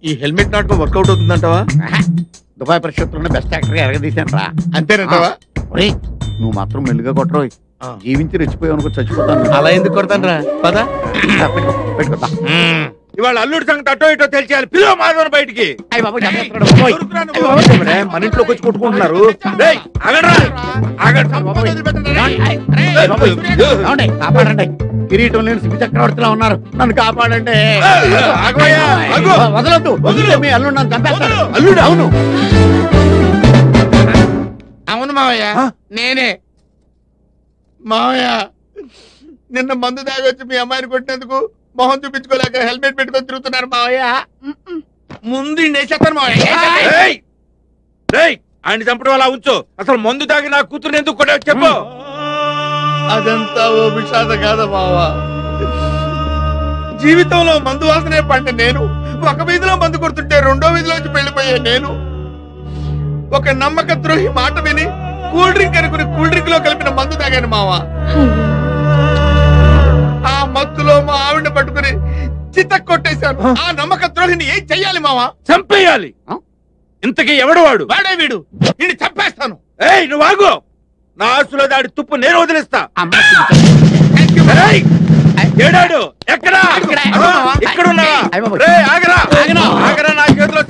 ఈ హెల్మెట్ నాటకం work out అవుతుందంటావా? Dubai పరిషత్తులోనే best actor ఎరగదీశాను రా. అంతేనంటావా? నువ్వు మాత్రం మెల్లిగా కొట్టరోయ్. జీవించి రెచ్చిపోయావు అనుకో చచ్చిపోతాను. అలా ఎందుకు కొడతాను రా? పదా పెట్టుకుంటా. ఇవాళ అల్లుడి సంగతి అటో ఇటో తెలియాలి. పిలువ మాధవన్ బయటికి. మన ఇంట్లోకి వచ్చి కొట్టుకుంటున్నారు. కాపాడండి. కిరీటం లేని శివ చక్రవర్తిలా ఉన్నారు. నన్ను కాపాడండి. వదలొద్దు. మీ అల్లుడు నన్ను చంపేస్తాడు. అల్లుడు? అవును అవును మావయ్య, నేనే. మావయ్య నిన్న మందు తాగొచ్చి మీ అమ్మాయిని కొట్టినందుకు మొహం చూపించుకోలేక హెల్మెట్ పెట్టుకొని తిరుగుతున్నారు మావయ్య. ముందు నేసేస్తాను మావయ్య. ఆయన చంపడం అలా ఉంచు. అసలు మందు తాగి నా కూతురు ఎందుకు కొట్టావు చెప్పు. అదంతా ఓ విషాద కాదా మావా. జీవితంలో మందు వాసనే పండి నేను ఒక వీధిలో మందు కొడుతుంటే రెండో వీధిలోంచి పెళ్లిపోయే నేను ఒక నమ్మక ద్రోహి మాట విని కూల్ డ్రింక్ అనుకుని కూల్ డ్రింక్ లో కలిపిన మందు తాగాను మావా. ఆ మత్తులో మా ఆవిడ పట్టుకుని చిత్త కొట్టేశాను. ఆ నమ్మక ద్రోహిని ఏం చెయ్యాలి మావా? చంపేయాలి. ఇంతకీ ఎవడు వాడు? వాడే వీడు. నిన్ను చంపేస్తాను. ఏయ్ నువ్వు ఆగు. నా ఆస్తులో దాడి తుప్పు నేను వదిలిస్తా. ఏడాడు ఎక్కడా? ఇక్కడున్నావా? ఆగరా నా చేతిలో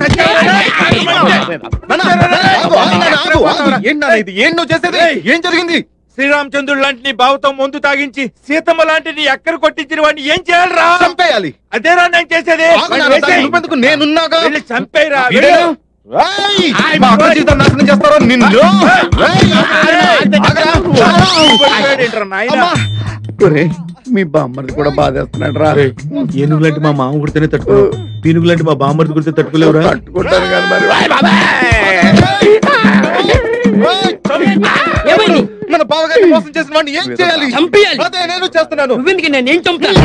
ఏం నువ్వు చేసేది? ఏం జరిగింది? శ్రీరామచంద్రుడు లాంటి నీ బావతో మందు తాగించి సీతమ్మ లాంటి నీ ఎక్కడ కొట్టించిన వాడిని ఏం చేయాలరా? చంపేయాలి. అదేరా నేను చేసేది. నేనున్నాగా. చంపేరా. నాశనం చేస్తారో నిన్ను. మీ బామ్మర్ది కూడా బాధేస్తున్నాడు రా. ఏనుగు లాంటి మా మామ కుడితేనే తట్టుకో, పీనుగు లాంటి మా బామ్మర్ది కుడితే తట్టుకోలేవురా. తట్టుకుంటాను కానీ మరి మన బావగారిని మోసం చేసిన వాడిని ఏం చేయాలి? చంపేయాలి. అదే నేను చేస్తున్నాను. నువ్వెందుకు? నేను ఏం చంపుతాను?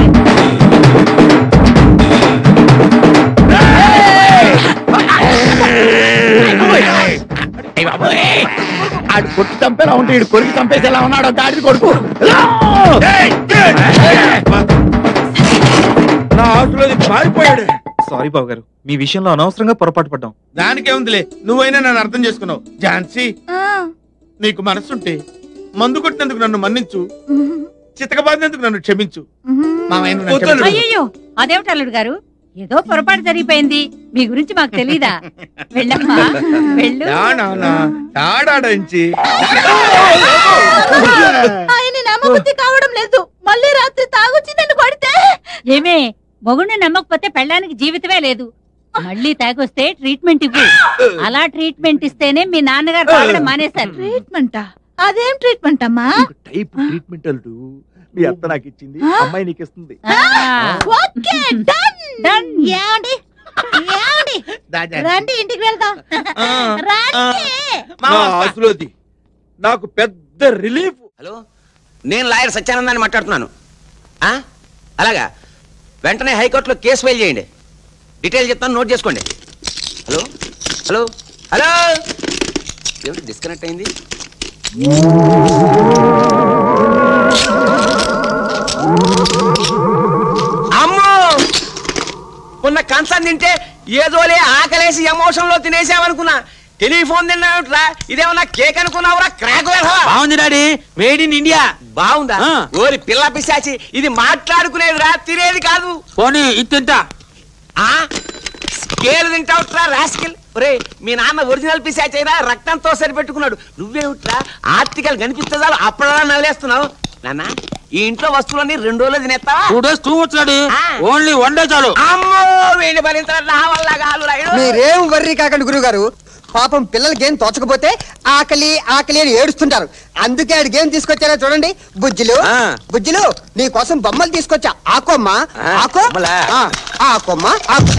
ఆడు కొట్టి చంపేలా ఉంటే ఇడు కొరికి చంపేసేలా ఉన్నాడు. దాడి కొడుకు నా ఆస్తులో పారిపోయాడు. సారీ బాబు గారు, మీ విషయంలో అనవసరంగా పొరపాటు పడ్డాం. దానికే ఉందిలే, నువ్వైనా నన్ను అర్థం చేసుకున్నావు. ఝాన్సీ, నీకు మనసుంటే మందు కొట్టినందుకు నన్ను మన్నించు, చితకబాదినందుకు నన్ను క్షమించు. అయ్యో అదేమిటి అల్లుడు గారు, ఏదో పొరపాటు జరిగిపోయింది. మీ గురించి మాకు తెలీదా? వెళ్ళమ్మా వెళ్ళు. ఆయన నమ్మబుద్ధి కావడం లేదు. మళ్ళీ రాత్రి తాగొచ్చి నన్ను కొడితే ఏమే, మొగుడిని నమ్మకపోతే పెళ్ళానికి జీవితమే లేదు. మళ్ళీ తాగొస్తే ట్రీట్మెంట్ ఇవ్వు. అలా ట్రీట్మెంట్ ఇస్తేనే మీ నాన్నగారు తాగడం మానేశారు. ట్రీట్మెంటా? అదేం ట్రీట్మెంట్ అమ్మా? టైప్ ట్రీట్మెంట్ అల్లుడు. మీ అత్త నాకు ఇచ్చింది, అమ్మాయి నీకు ఇస్తుంది. Okay done done. ఏమండి ఏమండి, రండి ఇంటికి వెళ్దాం. ఆసులోది నాకు పెద్ద రిలీఫ్. హలో, నేను లాయర్ సత్యానందాన్ని మాట్లాడుతున్నాను. అలాగా, వెంటనే హైకోర్టులో కేసు ఫైల్ చేయండి. డీటెయిల్ చెప్తాను, నోట్ చేసుకోండి. హలో హలో హలో, ఏమిటి డిస్కనెక్ట్ అయింది? అమ్మో, ఉన్న కంచం తింటే ఏదోలే ఆకలేసి ఎమోషన్ లో తినేసామనుకున్నా. టెలిఫోన్ తిన్నావుట్రా, ఇదేమన్నా కేక్ అనుకున్నావురా? క్రాక్ బాగుంది డాడీ, మేడ్ ఇన్ ఇండియా. బాగుందా? ఓరి పిల్ల పిశాచి, ఇది మాట్లాడుకునేదిరా, తినేది కాదు. పోనీ ఇది తింటా. స్కేల్ తింటావుట్రా రాస్కిల్. ఒరే, మీ నాన్న ఒరిజినల్ పిశాచి అయినా రక్తంతో సరిపెట్టుకున్నాడు. నువ్వేమిట్రా ఆర్టికల్ కనిపిస్తుందా అప్పుడలా నవ్వులేస్తున్నావు? నాన్న, ఈ ఇంట్లో వస్తువులన్నీ 2 రోజులు తినేస్తావా? 2 days టూ వచ్చాడు, ఓన్లీ 1 day చాలు. అమ్మో, వీడి భరించడం నా వల్ల కాదు. మీరేం వర్రీ కాకండి గురుగారు. పాపం పిల్లలకి ఏం తోచకపోతే ఆకలి ఆకలి అని ఏడుస్తుంటారు. అందుకే ఆడి గేమ్ తీసుకొచ్చారా చూడండి. బుజ్జిలు బుజ్జిలు, నీ కోసం బొమ్మలు తీసుకొచ్చా. ఆకోమ్మా ఆకో, ఆకోమ్మా ఆకో.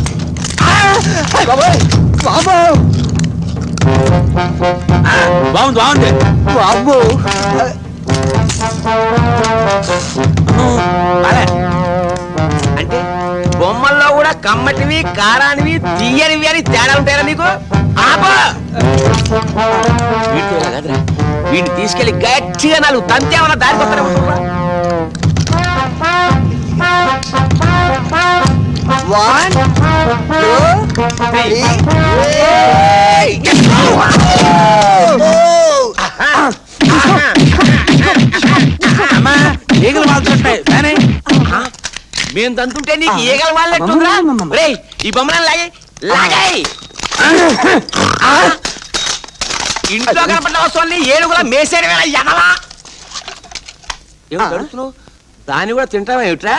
బాగుంది బాగుంది బాబు. అంటే బొమ్మల్లో కూడా కమ్మటివి కారానివి తీయనివి అని తేడా ఉంటాయా నీకు? వీటితో కదరా వీటిని తీసుకెళ్లి గట్టిగా నాలుగు తంతేమన్నా దారికి వస్తారేమో. 1 2 3 ఈగలు వాళ్తుంటాయి మేము తంతుంటే నీకు ఈగలు వాళ్ళెట్టుందిరా? రేయ్ ఈ బొమ్మలను లాగి లాగాయి ఇంట్లో కనపడ్డ వస్తువుల్ని ఏనుగులా మేసేడు వేళ ఎదవా. ఏమో తడుస్తున్నావు? దాన్ని కూడా తింటావా ఏమిట్రా?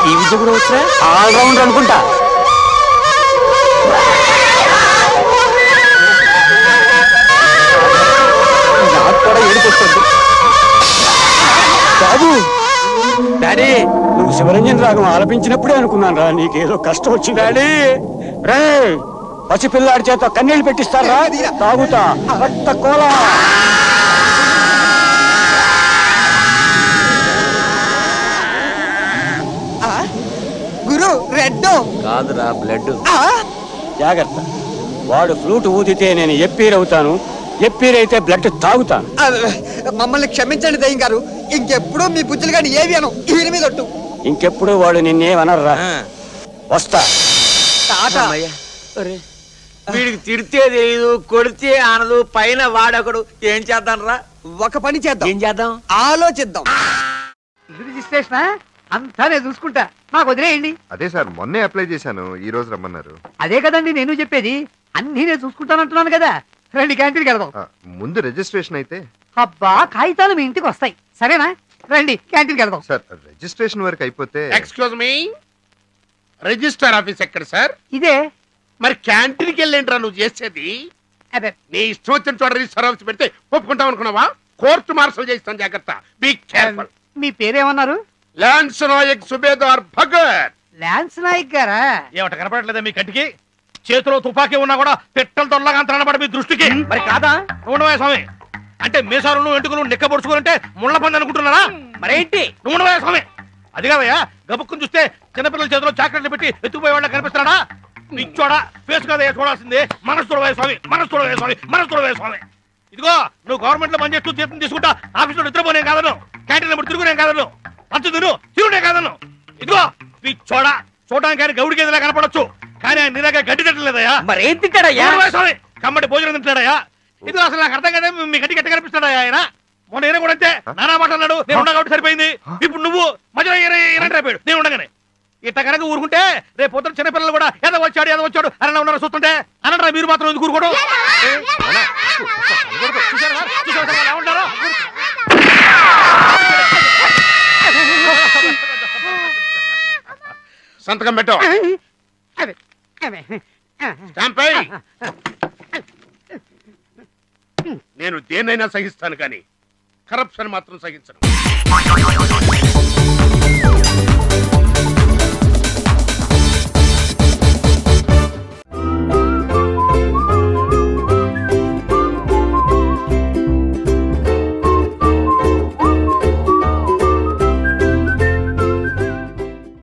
ఈ విద్య కూడా వచ్చా? ఆల్రౌండ్ అనుకుంటా. నాకు కూడా ఏడుకొస్తుంది. బాబు డాడీ నువ్వు శివరంజన్ రాగం ఆలపించినప్పుడే అనుకున్నాను రా నీకేదో కష్టం వచ్చింది. డాడీ రే పసిపిల్లాడి చేత కన్నీళ్లు పెట్టిస్తారా? తాగుతా రక్త కోలా. గురు రెడ్ కాదురా బ్లడ్. జాగ్రత్త, వాడు ఫ్లూట్ ఊదితే నేను ఎప్పీరవుతాను, ఎప్పీరైతే బ్లడ్ తాగుతాను. మమ్మల్ని క్షమించండి దయ్యం గారు, ఇంకెప్పుడు మీ బుద్ధులు కానీ ఏవి అను. వీరి మీద ఒట్టు. ఇంకెప్పుడు వాడు నిన్నేమనర్రా. వస్తా. వీడికి తిడితే తెలియదు, కొడితే ఆనదు, పైన వాడొకడు. ఏం చేద్దాం రా? ఒక పని చేద్దాం. ఏం చేద్దాం? ఆలోచిద్దాం. రిజిస్ట్రేషన్ అంతా నేను చూసుకుంటా, నాకు వదిలేయండి. అదే సార్ మొన్నే అప్లై చేశాను, ఈ రోజు రమ్మన్నారు. అదే కదండి నేను చెప్పేది, అన్ని నేను చూసుకుంటానంటున్నాను కదా. రండి క్యాంటీన్కి వెళ్దాం. ముందు రిజిస్ట్రేషన్ అయితే. అబ్బా కాగితాలు మీ ఇంటికి వస్తాయి, సరేనా? రండి క్యాంటీన్కి వెళ్దాం. సార్ రిజిస్ట్రేషన్ వరకు అయిపోతే. ఎక్స్క్యూజ్ మీ, రిజిస్టర్ ఆఫీస్ ఎక్కడ సార్? ఇదే. మరి క్యాంటీన్కి వెళ్ళేంట్రా నువ్వు చేసేది? అదే నీ ఇష్టం వచ్చిన చోట రిజిస్టర్ ఆఫీస్ పెడితే ఒప్పుకుంటాం అనుకున్నావా? కోర్టు మార్షల్ చేస్తాను, జాగ్రత్త. Be careful. మీ పేరేమన్నారు? లాన్స్ నాయక్ సుబేదార్ భగత్. లాన్స్ నాయక్ గారా? ఏమిట కనపడలేదా మీ కంటికి? చేతిలో తుపాకీ ఉన్నా కూడా పెట్టలు తొల్లగా అంతనబడి మీ దృష్టికి. మరి కాదా? ఉండవే స్వామి, అంటే మీసారులు ఎంటుకులు నిక్కబొడుచుకుంటే ముళ్ళ పంది అనుకుంటున్నారా? మరేంటి ఉండవే స్వామి? అది కాదయ్యా, గబుక్కుని చూస్తే చిన్నపిల్లల చేతిలో చాక్లెట్లు పెట్టి ఎత్తుకుపోయే వాళ్ళ కనిపిస్తున్నాడా? నిచ్చోడా ఫేస్ కదా చూడాల్సిందే. మనసు చూడవే స్వామి, మనసు చూడవే స్వామి, మనసు చూడవే స్వామి. ఇదిగో నువ్వు గవర్నమెంట్ లో పనిచేస్తూ జీతం తీసుకుంటా ఆఫీస్ లో నిద్రపోనే కాదను, క్యాంటీన్ లో తిరుగునే కాదను, పంచు తిరునే కాదను. ఇదిగో పిచ్చోడా, చూడడానికి ఆయన గౌడి గేదెలా కనపడొచ్చు, కానీ ఆయన నిరాగా గడ్డి తిట్టలేదయ్యా. మరి ఏం తింటాడయ్యా? స్వామి కమ్మటి భోజనం తింటాడయ్యా. ఇది అసలు నాకు అర్థం కదా, మీ గడ్డి గట్టి కనిపిస్తాడయ్యా ఆయన. మొన్న ఈయన కూడా అంతే నానా మాట్లాడు, నేను ఉన్నా కాబట్టి సరిపోయింది. ఇప్పుడు నువ్వు మధ్యలో అయిపోయాడు, నేను ఉండగానే. ఇట్ట కనుక ఊరుకుంటే రేపు పొద్దున చిన్నపిల్లలు కూడా ఏదో వచ్చాడు అలా ఉన్నారో చూస్తుంటే అనంటారా? మీరు మాత్రం ఎందుకు ఊరుకోవడం? సంతకం పెట్టు. నేను దేన్నైనా సహిస్తాను కానీ కరప్షన్ మాత్రం సహించను.